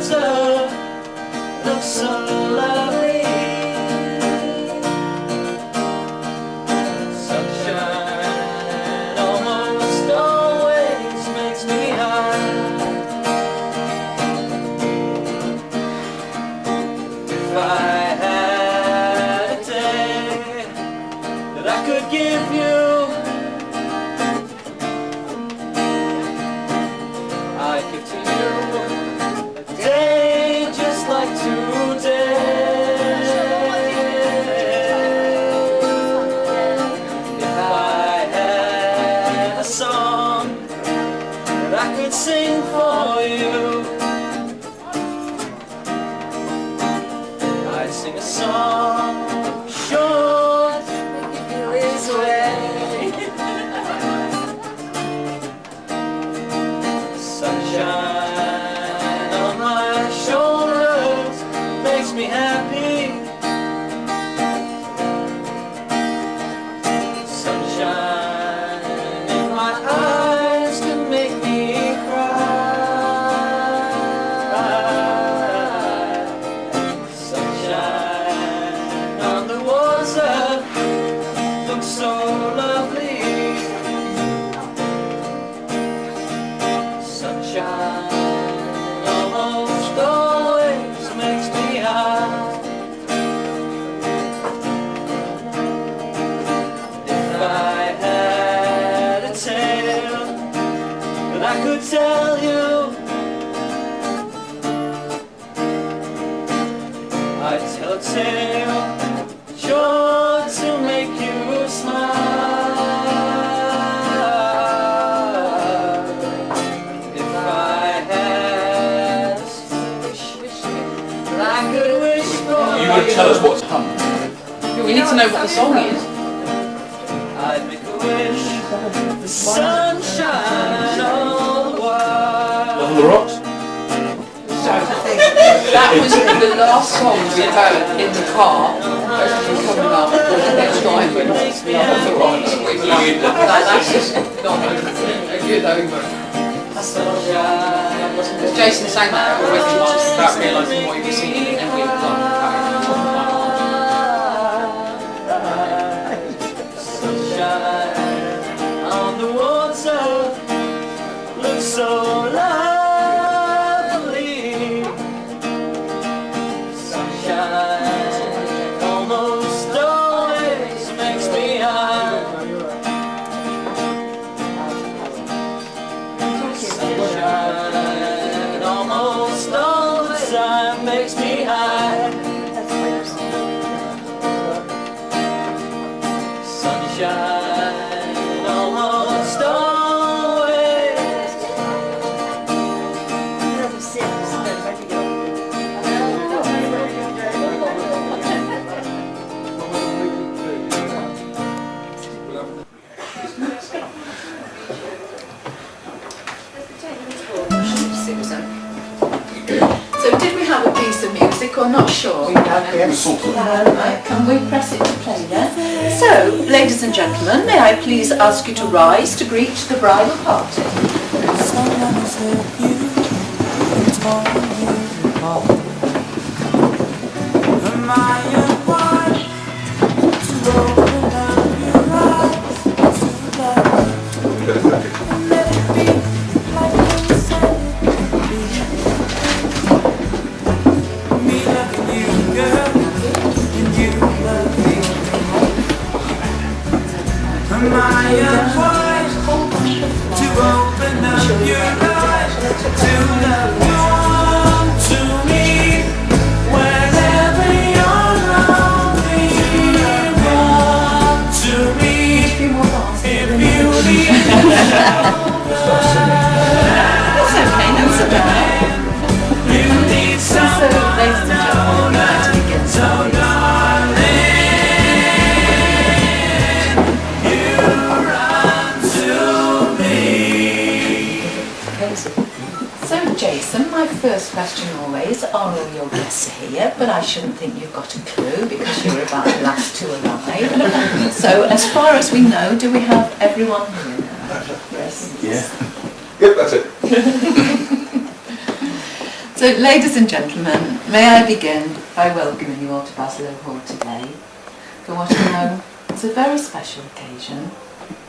water looks so lovely. Sunshine almost always makes me high. If I had a day that I could give you, I'd give to you a day just like today. If I had a song that I could sing for you, I'd sing a song short this way. Sunshine on my shoulders makes me happy. Sunshine in my eyes can make me cry. Sunshine on the water looks so lovely. Sunshine almost always makes me high. If I had a tale that I could tell you, I'd tell a tale sure to make you smile. If I had a wish that I could wish for You would tell us what's hum. We need to know what the song is. I'd make a wish for sunshine all the while. Love of the Rocks? That was the last song we heard in the car as we were coming up the next driving. Love of the Rocks. That's just not a good omen. Because Jason sang that already just without realising what he was singing, and we were like, Sunshine on the water looks so lovely. Sunshine almost always makes me high. Sunshine almost all the time makes me high. Sunshine almost always. so did we have a piece of music or not sure? Can we press it to play then? So, ladies and gentlemen, may I please ask you to rise to greet the bridal party? Jason, my first question always, are all your guests here? But I shouldn't think you've got a clue because you're about the last to arrive. So as far as we know, do we have everyone here now? Yes. Yeah. Yep, that's it. So So, ladies and gentlemen, may I begin by welcoming you all to Baslow Hall today for what I know is a very special occasion,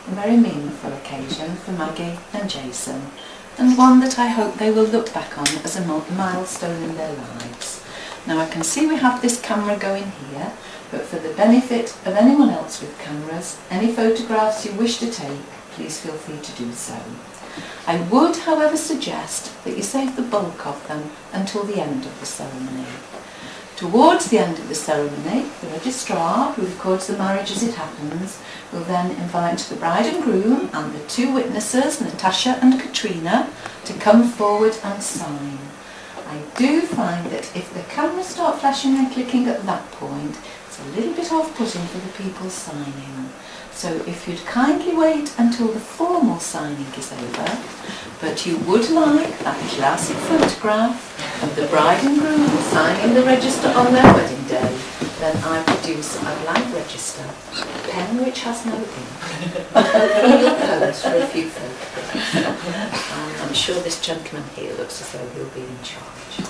a very meaningful occasion for Maggie and Jason, and one that I hope they will look back on as a milestone in their lives. Now, I can see we have this camera going here, but for the benefit of anyone else with cameras, any photographs you wish to take, please feel free to do so. I would, however, suggest that you save the bulk of them until the end of the ceremony. Towards the end of the ceremony, the registrar, who records the marriage as it happens, will then invite the bride and groom and the two witnesses, Natasha and Katrina, to come forward and sign. I do find that if the cameras start flashing and clicking at that point, it's a little bit off-putting for the people signing. So if you'd kindly wait until the formal signing is over, but you would like that classic photograph of the bride and groom signing the register on their wedding day, then I produce a blank register, a pen which has no ink, and hopefully you'll pose for a few photographs. I'm sure this gentleman here looks as though he'll be in charge.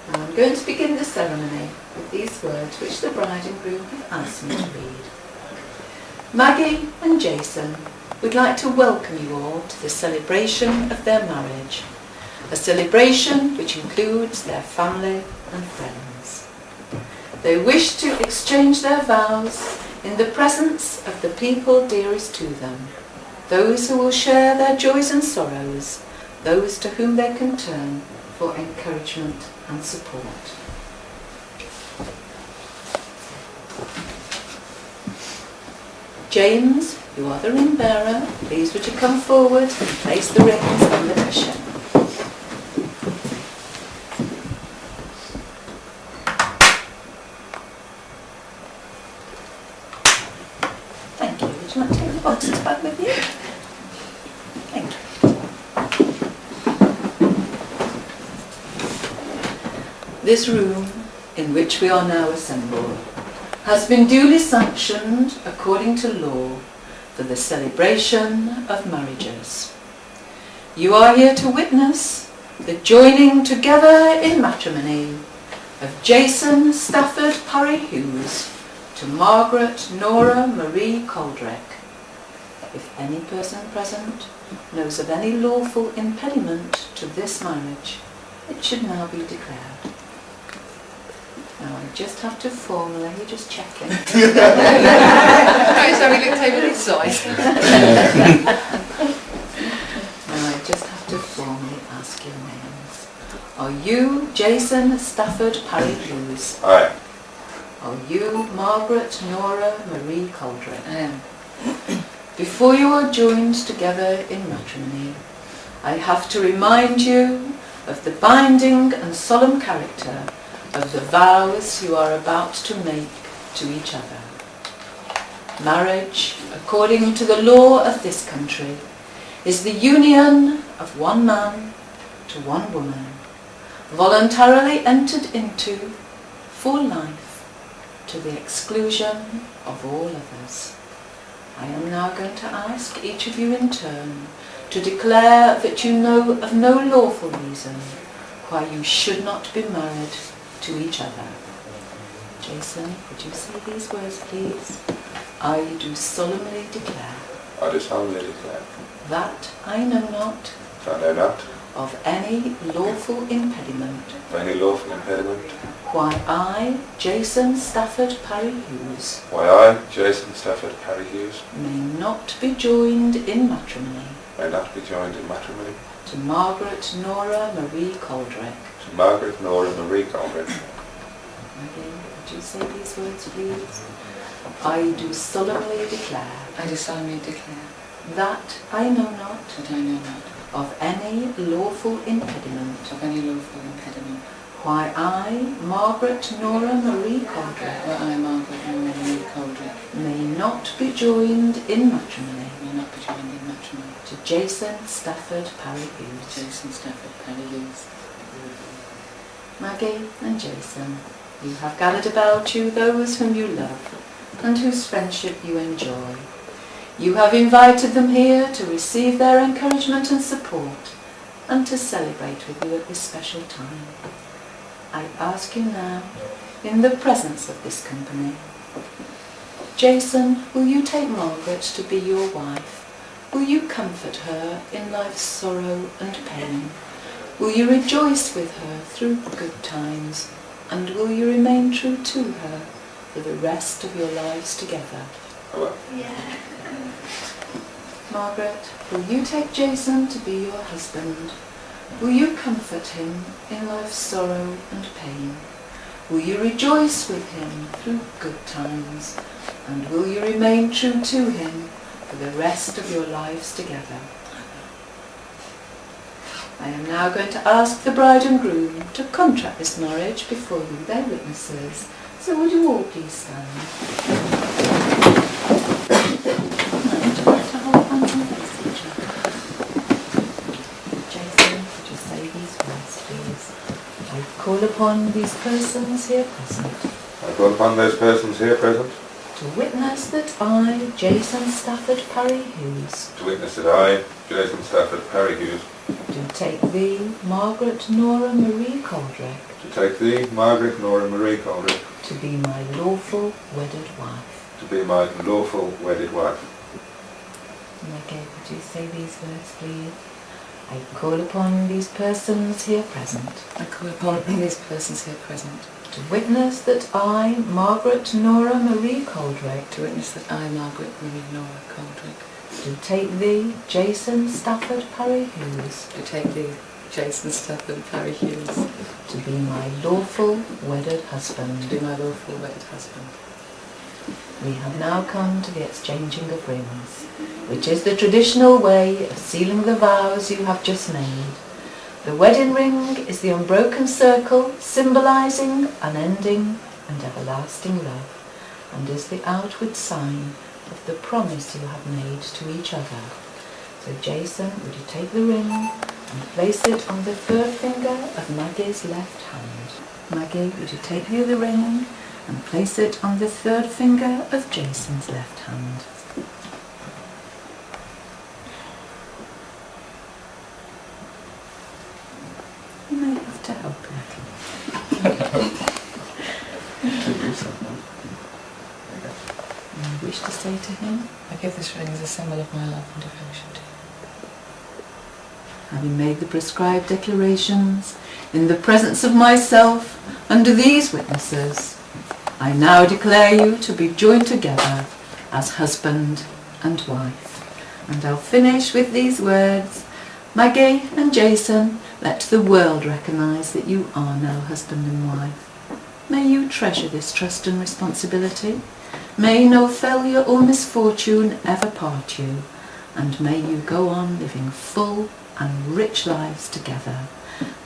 Now I'm going to begin the ceremony with these words which the bride and groom have asked me to read. Maggie and Jason would like to welcome you all to the celebration of their marriage, a celebration which includes their family and friends. They wish to exchange their vows in the presence of the people dearest to them, those who will share their joys and sorrows, those to whom they can turn for encouragement and support. James, you are the ring bearer. Please would you come forward and place the rings on the cushion. Thank you. Would you like to take the boxes back with you? Thank you. This room in which we are now assembled has been duly sanctioned according to law for the celebration of marriages. You are here to witness the joining together in matrimony of Jason Stafford Parry Hughes to Margaret Nora Marie Coldreck. If any person present knows of any lawful impediment to this marriage, it should now be declared. Now I just have to formally, you're just checking. Right, so we looked over this side. Now I just have to formally ask your names. Are you Jason Stafford Parry Hughes? Aye. Are you Margaret Nora Marie Coldreck? I am. Before you are joined together in matrimony, I have to remind you of the binding and solemn character of the vows you are about to make to each other. Marriage, according to the law of this country, is the union of one man to one woman, voluntarily entered into for life to the exclusion of all others. I am now going to ask each of you in turn to declare that you know of no lawful reason why you should not be married to each other. Jason, would you say these words, please? I do solemnly declare. I do solemnly declare. That I know not. I know not. Of any lawful impediment. Of any lawful impediment. Why I, Jason Stafford Parry Hughes. Why I, Jason Stafford Parry Hughes. May not be joined in matrimony. May not be joined in matrimony. To Margaret Nora Marie Coldreck. To Margaret Nora Marie Coldreck. Again, would you say these words, please? I do solemnly declare. I do solemnly declare. That I know not. That I know not. Of any lawful impediment. Of any lawful impediment. Why I, Margaret Nora Marie Coldreck. Where I, Margaret Nora Marie Coldreck. May not be joined in matrimony. May not be joined in matrimony. To Jason Stafford Parry Hughes. Jason Stafford Parry Hughes. Maggie and Jason, you have gathered about you those whom you love and whose friendship you enjoy. You have invited them here to receive their encouragement and support and to celebrate with you at this special time. I ask you now, in the presence of this company, Jason, will you take Margaret to be your wife? Will you comfort her in life's sorrow and pain? Will you rejoice with her through good times? And will you remain true to her for the rest of your lives together? Hello. Yeah. Margaret, will you take Jason to be your husband? Will you comfort him in life's sorrow and pain? Will you rejoice with him through good times? And will you remain true to him for the rest of your lives together? I am now going to ask the bride and groom to contract this marriage before you, their witnesses. So would you all please stand? And to hold hands and face each other. Jason, would you say these words, please? I call upon these persons here present I call upon those persons here present to witness that I, Jason Stafford Parry Hughes, to witness that I, Jason Stafford Parry Hughes, do take thee, Margaret Nora Marie Coldrick, to take thee, Margaret Nora Marie Coldrick, to be my lawful wedded wife. to be my lawful wedded wife. Maggie, would you say these words, please? I call upon these persons here present I call upon these persons here present to witness that I, Margaret Nora Marie Coldrick, to witness that I, Margaret Marie Nora Coldrick, do take thee, Jason Stafford Parry Hughes, to take thee, Jason Stafford Parry Hughes, to be my lawful wedded to husband. be my lawful wedded husband. We have now come to the exchanging of rings, which is the traditional way of sealing the vows you have just made. The wedding ring is the unbroken circle symbolising unending and everlasting love, and is the outward sign of the promise you have made to each other. So Jason, would you take the ring and place it on the third finger of Maggie's left hand? Maggie, would you take the other ring and place it on the third finger of Jason's left hand? You may have to help a little. You wish to say to him, I give this ring as a symbol of my love and devotion to you. having made the prescribed declarations in the presence of myself under these witnesses, I now declare you to be joined together as husband and wife. And I'll finish with these words: Maggie and Jason, let the world recognise that you are now husband and wife. May you treasure this trust and responsibility. May no failure or misfortune ever part you, and may you go on living full and rich lives together.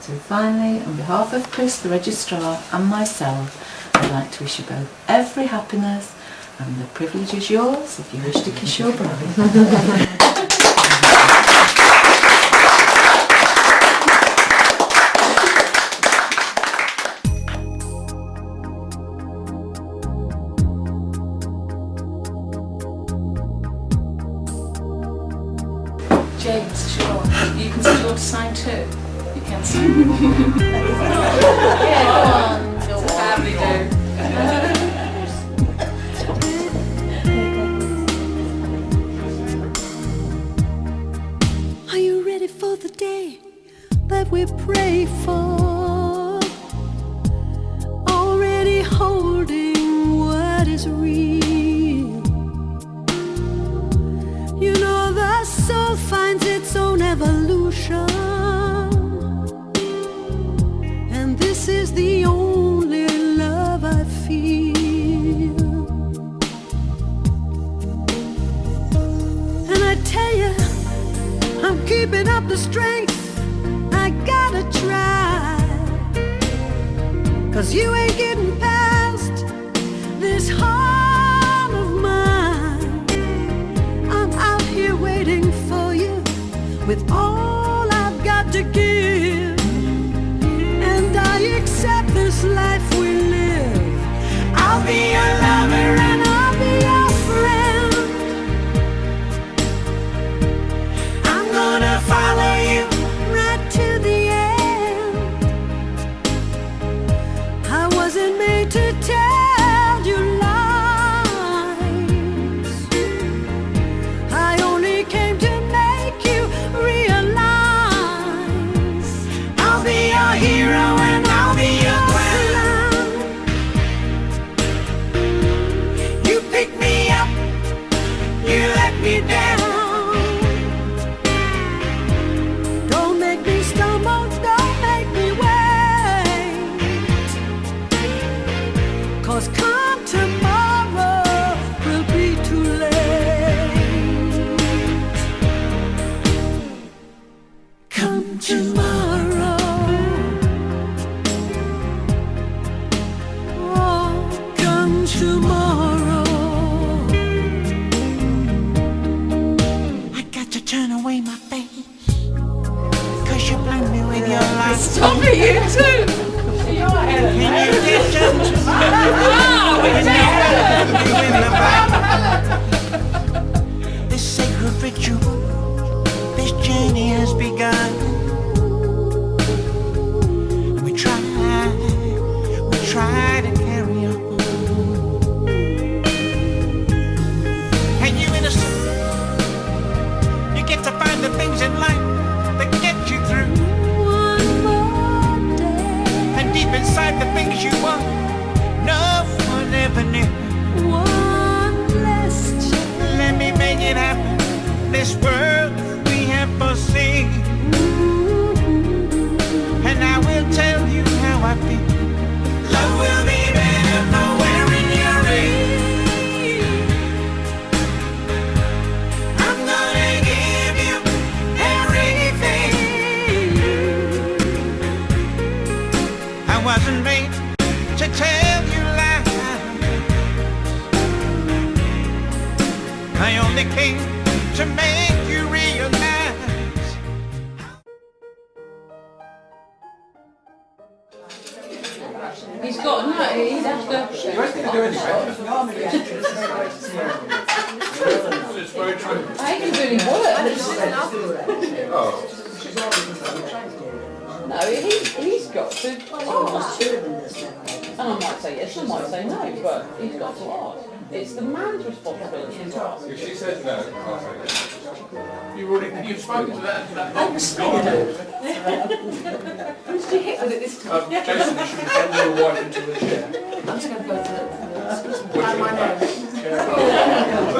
So finally, on behalf of Chris, the registrar, and myself, I'd like to wish you both every happiness, and the privilege is yours if you wish to kiss your bride. James, sure. You can still to sign too. You can sign. Yeah, go on. Family do. Are you ready for the day that we pray for? Already holding what is real. You know the soul finds its own evolution, and this is the only love I feel. And I tell you, I'm keeping up the strength, I gotta try, 'cause you ain't getting past this heart of mine. I'm out here waiting for you with all I've got to give, and I accept this life we live. I'll be your lover and I'll be your friend. I'm gonna follow you right to tomorrow. Oh, come tomorrow. I got to turn away my face, 'cause you blind me with your lies. Stop it, you too! And you did just this sacred ritual, this journey has begun. We try to carry on. And you innocent, you get to find the things in life that get you through. One more day, And deep inside the things you want, no one ever knew. one less chance. Let me make it happen. This world we have foreseen, and I will tell you how I feel. Love will be better for wearing your ring. I'm gonna give you everything. I wasn't made to tell you lies. I only came to make you realize. He's got no, he'd have to. It's very true. I ain't gonna do any work. Oh, No, he's got to ask. And I might say yes, I might say no, but he's got to ask. It's the man's responsibility to ask. if she says no, I'll say yes. You've spoken to that. Who's to hit with it this time? Jason, you should send your wife into a chair. I'm just going to go to Chair.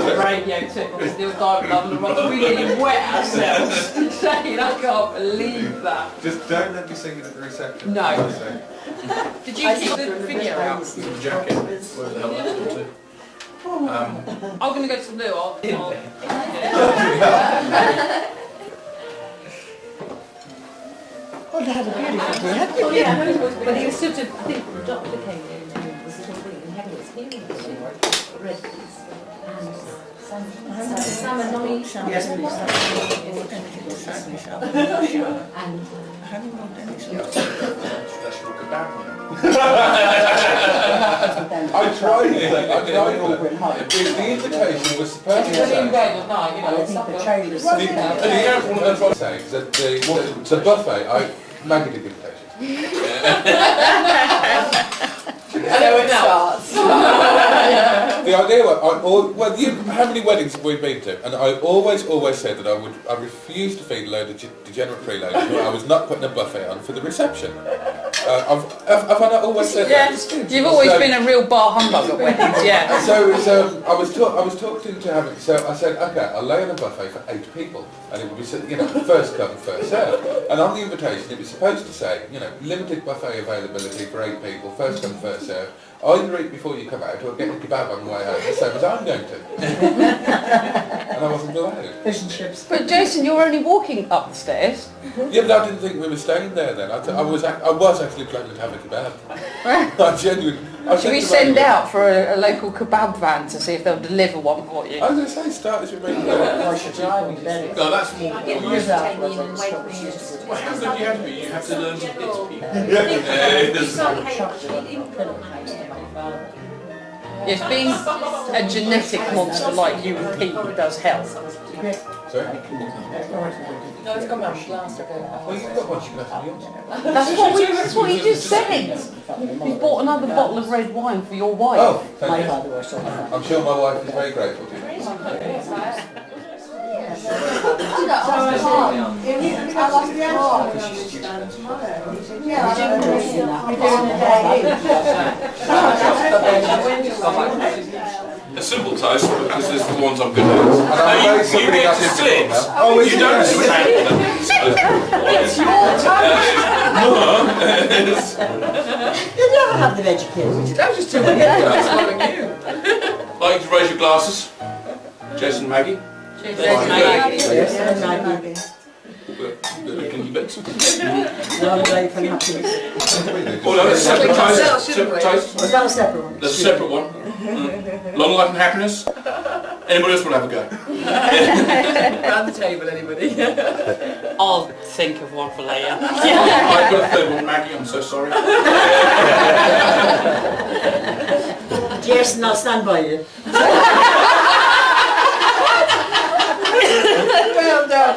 the radio tip. We'll still diving under the rocks. We nearly wet ourselves. Saying, I can't believe that. Just don't let me sing it at the reception. No. I'll say. Did you keep the video out? The jacket. Where the hell that's gone to? I'm going to go to the loo. Oh, they had a beautiful day, haven't Oh, yeah, but he was sort of, I think the doctor came in and was sort of thinking, having his hearing red piece. Salmon, Yes, please. and That's your kebab. I tried it. The invitation was supposed to it's in say. bed at night, you know, stuff like that. And you have one of those ones saying that the buffet, Maggie did the invitation. The idea was, how many weddings have we been to? And I always said that I refused to feed a load of degenerate freeloaders who I was not putting a buffet on for the reception. Have I not always said that? Yes, you've always been a real bar humbug at weddings, yeah. So it was, I was talked into having, so I said, okay, I'll lay on a buffet for 8 people, and it would be, first come, first serve. And on the invitation, it was supposed to say, limited buffet availability for 8 people, first come, first serve. Either eat before you come out, or get a kebab on the way home, the same as I'm going to. And I wasn't allowed. Fish and chips. But Jason, you're only walking up the stairs. Yeah, but I didn't think we were staying there then. I was actually planning to have a kebab. I genuinely. Should we send out for a local kebab van to see if they'll deliver one for you? I was going to say, start this with me. No, that's more. Well, how good you have to be? You have to learn to hit people. Yes, being a genetic monster like you and Pete does help. Sorry? No, it's come out last ago. Well, you've got one you can have to be That's what he just said. He bought another bottle of red wine for your wife. Oh, thank you. father was on I'm sure my wife is very grateful to you. A simple toast, because there's the ones I'm good at. I'm very You get to sit. Oh, You don't stand. It's your You never have the veggie kids. That was just too many. That's loving you. Like to raise your glasses. Jason, Maggie. Cheers, Maggie. Yes, and Maggie. Can you bet? Another day for happiness. Oh no, that's a separate toast. shouldn't we? Toast. Was that a separate one? That's a separate one. Long life and happiness. Anybody else want to have a go? Round the table, anybody? I'll think of one for later. I've got a third one, Maggie. I'm so sorry. Yes, and I'll stand by you. Well done.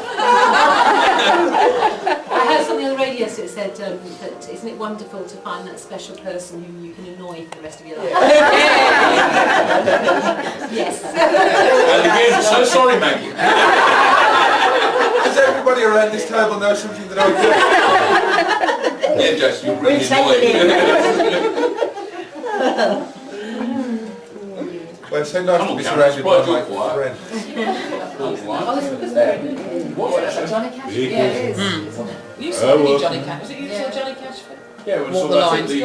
I heard something on the radio that said that isn't it wonderful to find that special person who you can annoy for the rest of your life? Yes. And again, so sorry, Maggie. Does everybody around this table know something that I do? Yeah, Jess, you're really We'll take it annoying. Well, it's so nice to be surrounded by my friends. Johnny Cash? Big. Yeah, it is. You saw me Johnny Cash. Was it you saw Johnny Cash? Yeah, well, Walk so the I lines. think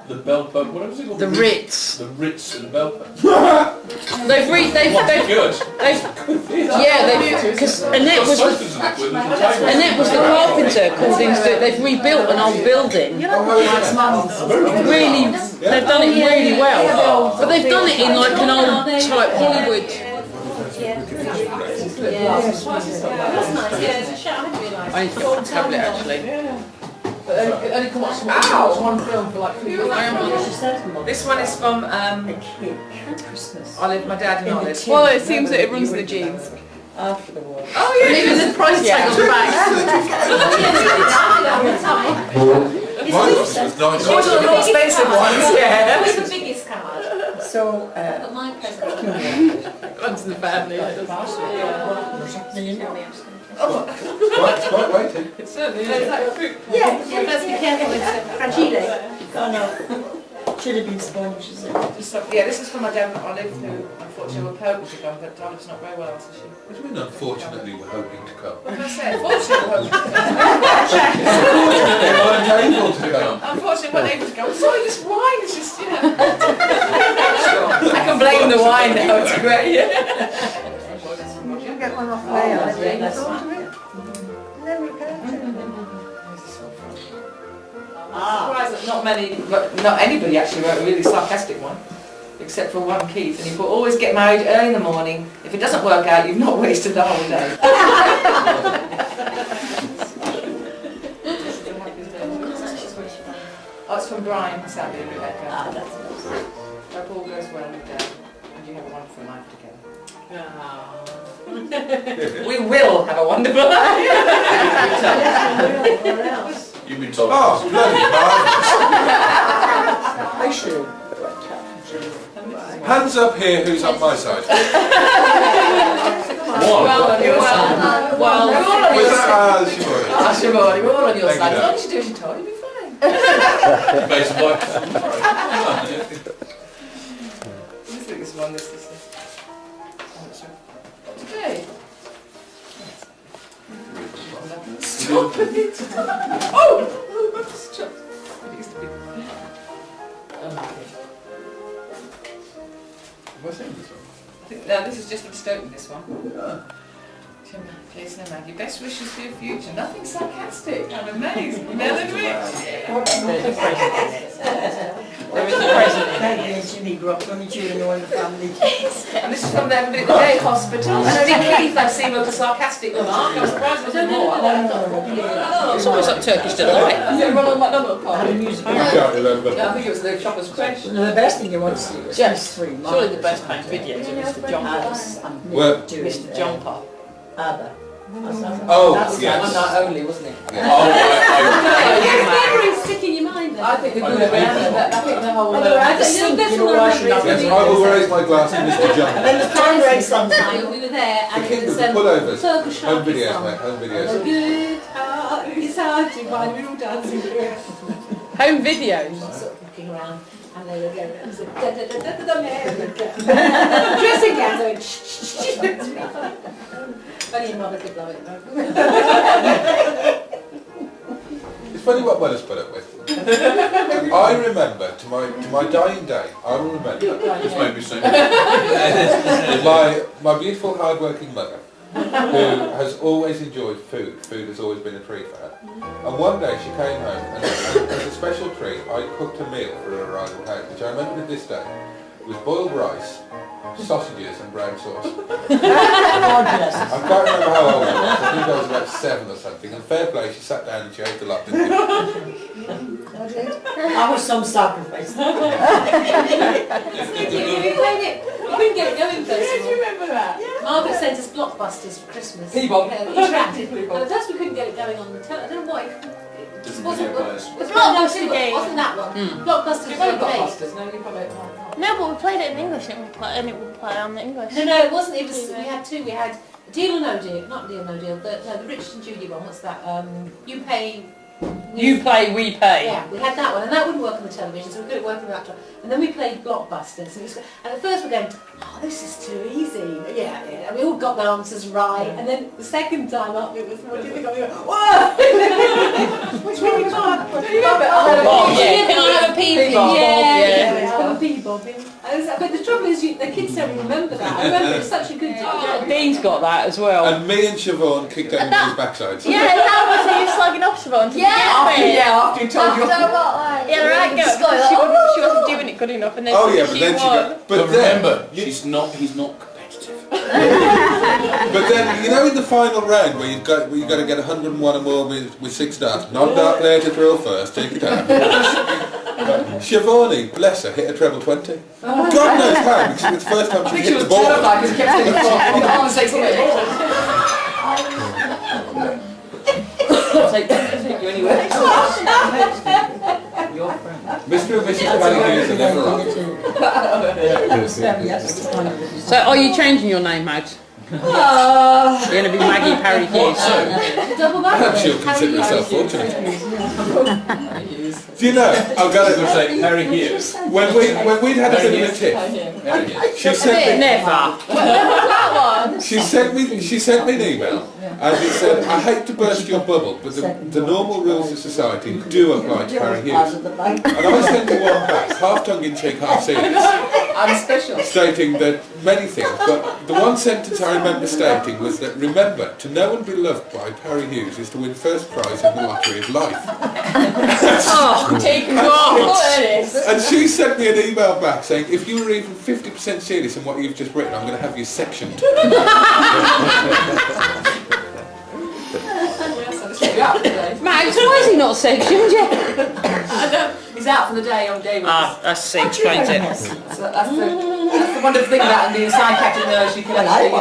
the bell pub, what was it called? The Ritz. The Ritz and the bell pub. They've Good. because Annette was the carpenter called in to do it. They've rebuilt an old building. Really, they've done it really well. But they've done it in like an old type Hollywood. That's nice. Yeah, it's a shout. I didn't realise. I need to get my tablet actually. But only can watch one film for like 3 years. This one is from Christmas. Olive, my dad and Olive. Well, it seems that it runs in the genes. After the war. Oh yeah, And even the price tag on the back. Mine was nice. Those are the more expensive ones, yeah. What's the biggest card? So, But my present. Runs in the family. It's quite weighty. It certainly is. Yeah, let's be careful with fragile. oh no, should have been sponge, is it? Yeah, this is from my dad and Olive, who unfortunately were hoping to come, but Olive's not very well, so she... What do you mean, unfortunately, we're hoping to come? What can I say? Unfortunately, we're hoping to come. They weren't able to come. Unfortunately, we're not able to go. Sorry, this wine is just, you know... I can blame the wine now, it's great. You get one off way, I think that's one. Never occurred to me. I'm surprised that not anybody actually wrote a really sarcastic one, except for one Keith, and he put, always get married early in the morning. If it doesn't work out, you've not wasted the whole day. Oh, it's from Brian, Sally and Rebecca. Ah, that's nice. Hope all goes well with them, and you have a wonderful life together. We will have a wonderful life. You've been told. Oh, bloody I should. marvellous. Hands up here, who's on my side? Well, you're well. Was that Siobhan? Siobhan, we're all on your Thank side. you, As long as you do as you're told, you'll be fine. Based on what? This is one, this is. Today. Stop it! Oh! Stop. It used to be. Have I seen this one? No, this is just for Stoke, this one. Jason and Maggie, best wishes for your future. Nothing sarcastic. I'm amazed. Melon Rich. There is a president. Thank you, Jimmy grew up only children in the family. And this is from the day hospital. And only Keith I've seen with a sarcastic remark. I'm surprised there wasn't more. It's almost like Turkish delight. Is it Ronald McDonald Had a party? music. I can't remember. Yeah, I think it was the Chopper's Crash. The best thing you want to see was Just three. surely the best home videos are Mr. John Pop. Well, Mr. John Pop. ABBA. Oh, That was yes. one night only, wasn't it? Oh, right, Memories stick in your mind then. I think we could have been. I think the whole. I think There's you know one why of she my loves Yes, it. I will raise my glass to Mr. John. And then the time race sometime. Time we were there and The it king was of the pullovers. Turkish Home Sharky videos, song. mate, home videos. Good heart, it's hard to find, we were all dancing to it. Home videos. Sort of looking around and they were going, and said, da da da da da da dressing gowns, they went, shh shh shh. Only your mother could love it though. It's funny what Wella's put up with. I remember, to my dying day, I will remember Just made me sing. my beautiful hard-working mother who has always enjoyed food. Food has always been a treat for her. And one day she came home and as a special treat I cooked a meal for her arrival home, which I remember to this day was boiled rice, sausages and brown sauce. I can't remember how old I was. I think I was about 7 or something. And fair play, she sat down and she ate a lot, didn't she? I was some sacrifice. We couldn't get it going first of all. Do you remember that? Margaret sent us blockbusters for Christmas. Peabody. Interactive. Peabody. But first we couldn't get it going on the television. I don't know why. It just wasn't. Blockbuster Blockbuster game. Wasn't that one? Blockbusters You've was got okay. Blockbusters, no, you've got it. No, but we played it in English and it would play on the English. No, it wasn't. It was. We had two. We had Deal or No Deal. Not Deal or No Deal. The Richard and Judy one. What's that? You pay. You play, we pay. Yeah, we had that one, and that wouldn't work on the television, so we couldn't work on that one. And then we played Blockbusters, and at first we're going, oh, this is too easy. Yeah, and we all got the answers right. And then the second time up, it was more difficult. We go, whoa! Which one we got? Oh, yeah. Can I have a Peabody? Peabody, Yeah, yeah. have a Peabody. But the trouble is, the kids don't remember that. I remember it was such a good time. Dean's got that as well. And me and Siobhan kicked everybody's backsides. Yeah, that was you slagging off Siobhan. After you told your... Yeah, right, go. She wasn't doing it good enough, and then Oh yeah, but then she won. got... But then, remember, he's not competitive. but then, you know in the final round where you've got to get 101 or more with 6 stars, non-dark player to throw first, take it out. Siobhan, bless her, hit a treble 20. God knows how, because it's the first time she hit the ball. terrified because she kept saying, "Oh, take take you anywhere. Mr. and Mrs. Waggy are never wrong. So are you changing your name, Madge? You're going to be Maggie Parry Hughes. Double Perhaps she'll consider herself fortunate. Do you know, I've got to say, Harry Hughes. when we'd had a bit of a tiff, she sent me, Never. she sent me an email and it said, I hate to burst your bubble, but the normal rules of society do apply to Harry Hughes. And I sent her one back, half tongue-in-cheek, half serious, I'm special. stating that many things, but the one sentence I remember stating was that, remember, to know and be loved by Harry Hughes is to win first prize in the lottery of life. And she sent me an email back saying, if you were even 50% serious in what you've just written, I'm going to have you sectioned. Max, why is he not sectioned yet? I don't. He's out for the day on day. That explains it. So that's the wonderful thing about being a side captain there, is you can actually,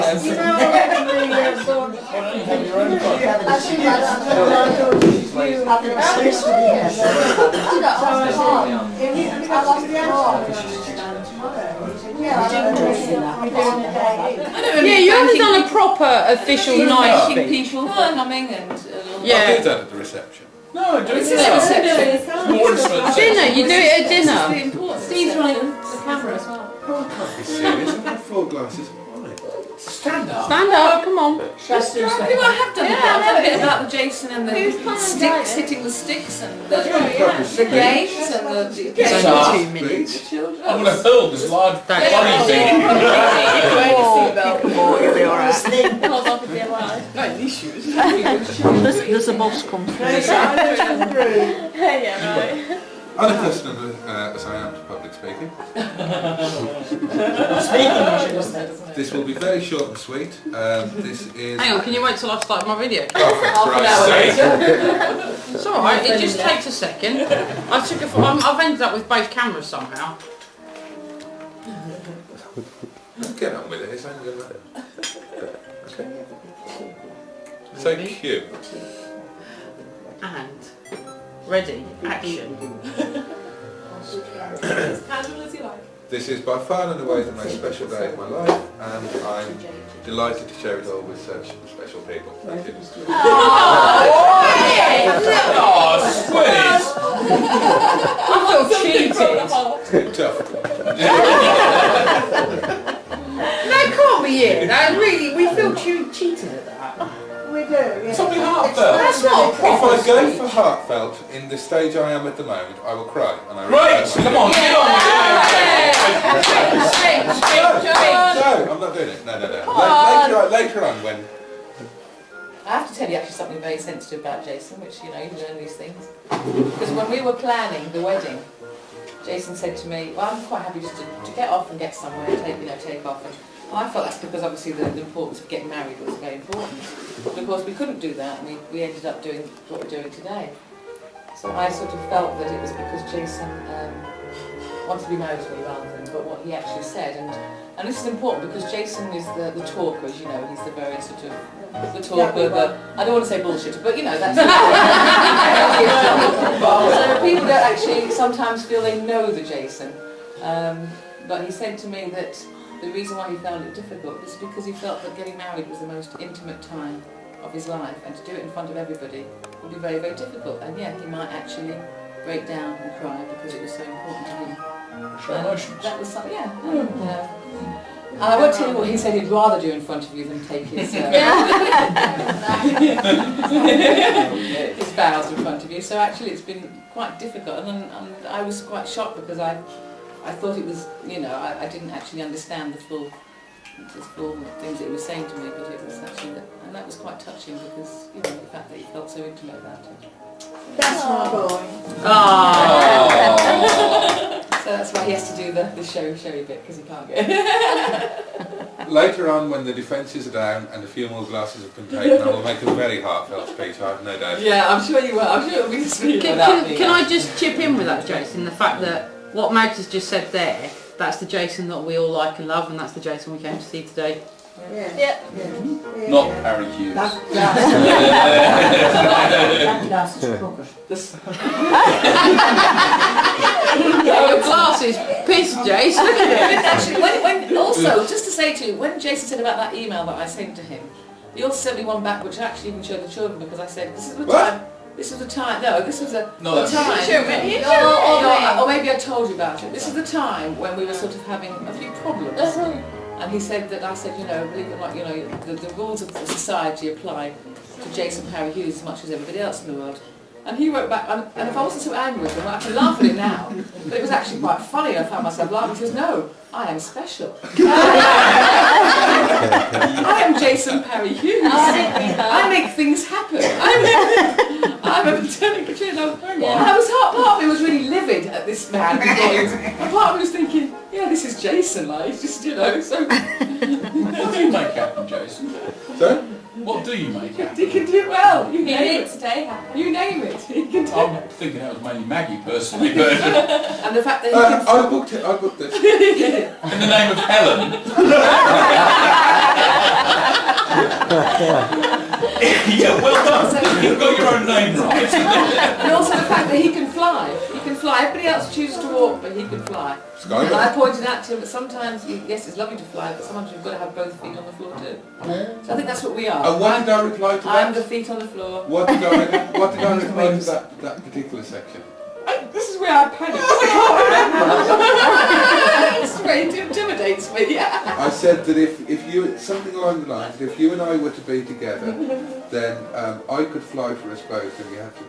Yeah, you haven't done a proper official night speech. people coming and I did Yeah. that at the reception. No, I do it's it. More instruments. Dinner, you do it at dinner. Steve's running the camera as well. Be serious, I've had 4 glasses of wine. Stand up. Stand up, come on. I have done a bit about the Jason and the sticks, hitting the sticks and the games and the Please. I'm going to hurl this large funny thing. There's a boss come through. Yeah, right. Unaccustomed as I am to public speaking. This will be very short and sweet. This is... Hang on, can you wait till I've started my video? Oh, for Christ's sake. It's alright, it just takes a second. I've ended up with both cameras somehow. Get on with it, it's only going to okay. So cute. And ready, action. This is by far and away the most special day of my life, and I'm delighted to share it all with such special people. Thank you. Oh, I feel cheated. Tough. That can't be it. That really, we feel cheated at that. we do. Something half though. That's not a If proper I gave for heartfelt in the stage I am at the moment, I will cry. And I Right, come on, get on. No, I'm not doing it. No. Later on when... I have to tell you actually something very sensitive about Jason, which, you know, you learn these things. Because when we were planning the wedding, Jason said to me, well, I'm quite happy just to get off and get somewhere, take off. And I felt that's because obviously the importance of getting married was very important. But of course we couldn't do that, and we ended up doing what we're doing today. So I sort of felt that it was because Jason wanted to be married to me rather than but what he actually said. And this is important because Jason is the talker, as you know, he's the very sort of the talker, I don't want to say bullshit, but you know, that's so people don't actually sometimes feel they know the Jason. But he said to me that the reason why he found it difficult was because he felt that getting married was the most intimate time of his life, and to do it in front of everybody would be very, very difficult, and yeah, he might actually break down and cry because it was so important to him. Show emotions. That was something, yeah. And I won't tell you what he said he'd rather do in front of you than take his his vows in front of you. So actually it's been quite difficult, and I was quite shocked because I thought it was, you know, I didn't actually understand the full things that he was saying to me, but it was actually, and that was quite touching because, you know, the fact that he felt so intimate about it. That's my boy. So that's why he has to do the showy bit, because he can't get Later on, when the defences are down and a few more glasses have been taken, I will make a very heartfelt speech, I have no doubt. Yeah, I'm sure you will. I'm sure it'll be sweet. Can I just chip in with that, Jason? The fact that what Mags has just said there, that's the Jason that we all like and love, and that's the Jason we came to see today. Yeah. Not Harry Hughes. That glass is crooked. Your glass is piss, Jason. Actually, when also, just to say to you, when Jason said about that email that I sent to him, he also sent me one back which actually even showed the children, because I said, this is the time. This was the time. No, this was the time. Or maybe I told you about it. This is the time when we were sort of having a few problems. And he said that, I said, you know, believe it or not, you know, the rules of the society apply to Jason Harry Hughes as much as everybody else in the world. And he wrote back, and if I wasn't so angry with him, I can laugh at it now, but it was actually quite funny. I found myself laughing. He says, no, I am special. I am Jason Perry Hughes. I make things happen. I'm a turning Katrina. And I was part of me was really livid at this man. And part of me was thinking, yeah, this is Jason, like, it's just, you know, so... What do you make happen, Jason? Sorry? What do you make happen? He can do well. You name it. Today. You name it. He can do it. I'm thinking that was mainly Maggie personally, but And the fact that he can... I booked it. in the name of Helen. Yeah, well done. You've got your own name right. And also the fact that he can fly. He can fly. Everybody else chooses to walk, but he can fly. And I pointed out to him that sometimes, yes, it's lovely to fly, but sometimes you've got to have both feet on the floor too. So I think that's what we are. And what did I reply to that? I'm the feet on the floor. What did I reply to that particular section? This is where I panicked. I can't remember. This is where it intimidates me. Yeah. I said that if you, something along the lines, that if you and I were to be together, then I could fly for us both, and you have to,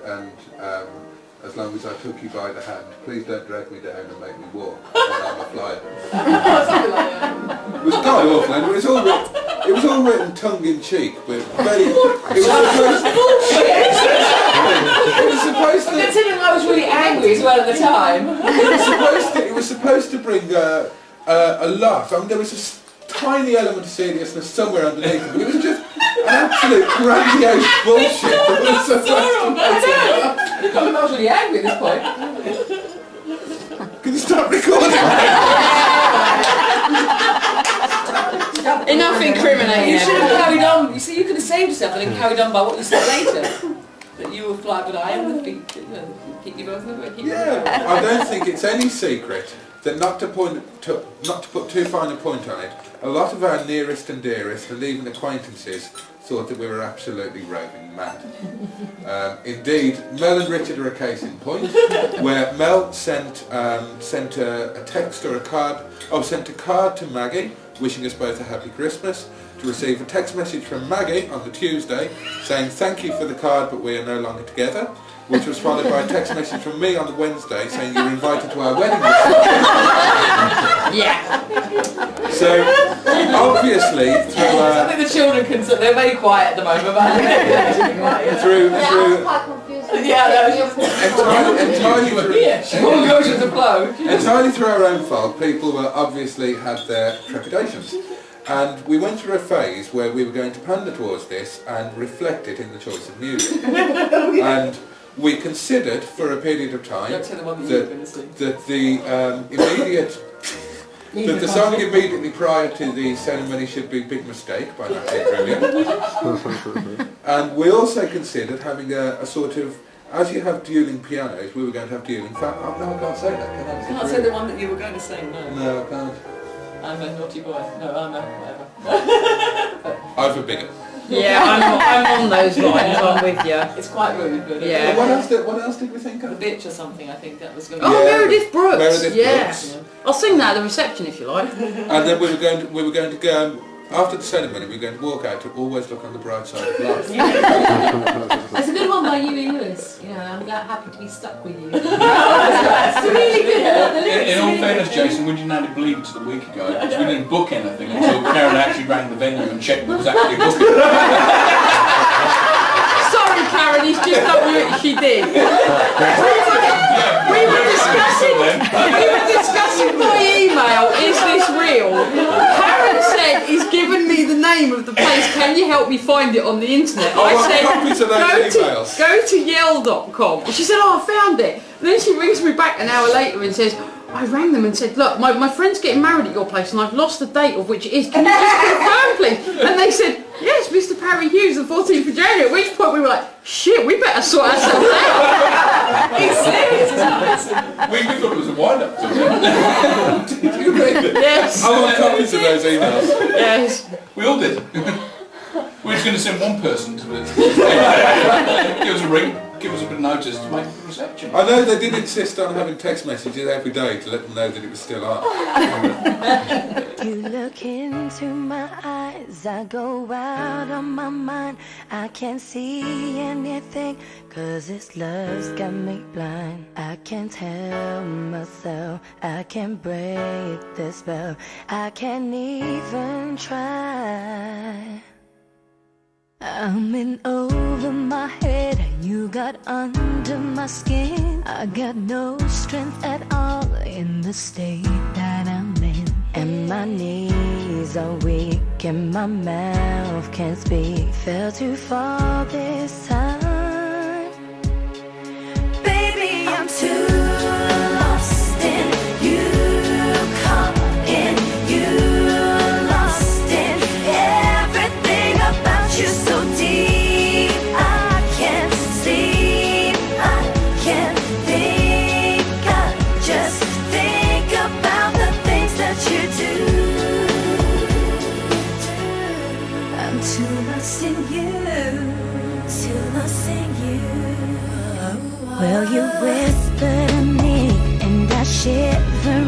as long as I took you by the hand, please don't drag me down and make me walk when I'm a flyer. Something like that. It was quite awful, and it was all written tongue in cheek, but very. It was supposed to. Considering I was really angry as well at the time. It was supposed to bring a laugh. I mean, there was a tiny element of seriousness somewhere underneath it, but it was just an absolute grandiose bullshit. It was supposed to I was really angry at this point. Can you stop recording? Enough incriminating. You should have carried on. You see, you could have saved yourself and then carried on by what you said later. That you will fly, but I am the feet. Keep you both in the way. Yeah, I don't think it's any secret that not to put too fine a point on it, a lot of our nearest and dearest and even acquaintances thought that we were absolutely raving mad. Indeed, Mel and Richard are a case in point, where Mel sent a text or a card, sent a card to Maggie, wishing us both a happy Christmas, to receive a text message from Maggie on the Tuesday saying thank you for the card but we are no longer together, which was followed by a text message from me on the Wednesday saying you're invited to our wedding. Yeah. So obviously through I think the children can. They're very quiet at the moment. But through quite confused. entirely through our own fault, people were obviously had their trepidations. And we went through a phase where we were going to pander towards this and reflect it in the choice of music. And we considered for a period of time that the song immediately prior to the ceremony should be Big Mistake by Natalie Brilliant. And we also considered having a sort of, as you have dueling pianos, we were going to have dueling no, I can't say that. You can't say the one that you were going to sing, no. No, I can't. I'm a naughty boy. No, I'm a whatever. I've a bigger. Yeah, I'm on those lines, I'm with you. It's quite rude, but yeah. What else did we think of? The bitch or something, I think that was going to be. Oh, Meredith Brooks. Meredith Brooks. Yeah. I'll sing that at the reception if you like. And then we were going to go after the ceremony. We were going to walk out to always look on the bright side of life. That's a good one by Huey Lewis. You know, I'm happy to be stuck with you. That's really good. In all fairness, Jason, we didn't have it believe until a week ago because we didn't book anything until Karen actually rang the venue and checked what was actually booked. Sorry, Karen, he's just not what she did. We were discussing by email, is this real? Karen said, he's given me the name of the place, can you help me find it on the internet? I said, go to yell.com. And she said, oh, I found it. And then she rings me back an hour later and says, I rang them and said, look, my friend's getting married at your place and I've lost the date of which it is. Can you just confirm, please? And they said, yes, Mr. Parry Hughes, the 14th of January. At which point we were like, shit, we better sort ourselves out. He's serious, we thought it was a wind-up to it. Did you read it? Yes. I want copies of those emails. Yes. We all did. We're just going to send one person to it. Give us a ring. Give us a bit of notice to make the reception. I know they did insist on having text messages every day to let them know that it was still on. You look into my eyes, I go out on my mind. I can't see anything, 'cause this love's got me blind. I can't help myself, I can't break the spell, I can't even try. I'm in over my head, you got under my skin. I got no strength at all in the state that I'm in. And my knees are weak and my mouth can't speak. Fell too far this time. Baby, I'm too lost in you, caught in you, lost in everything about you so deep. I can't sleep, I can't think, I just think about the things that you do. I'm too lost in you, too lost in you. Well, you whisper to me and I shiver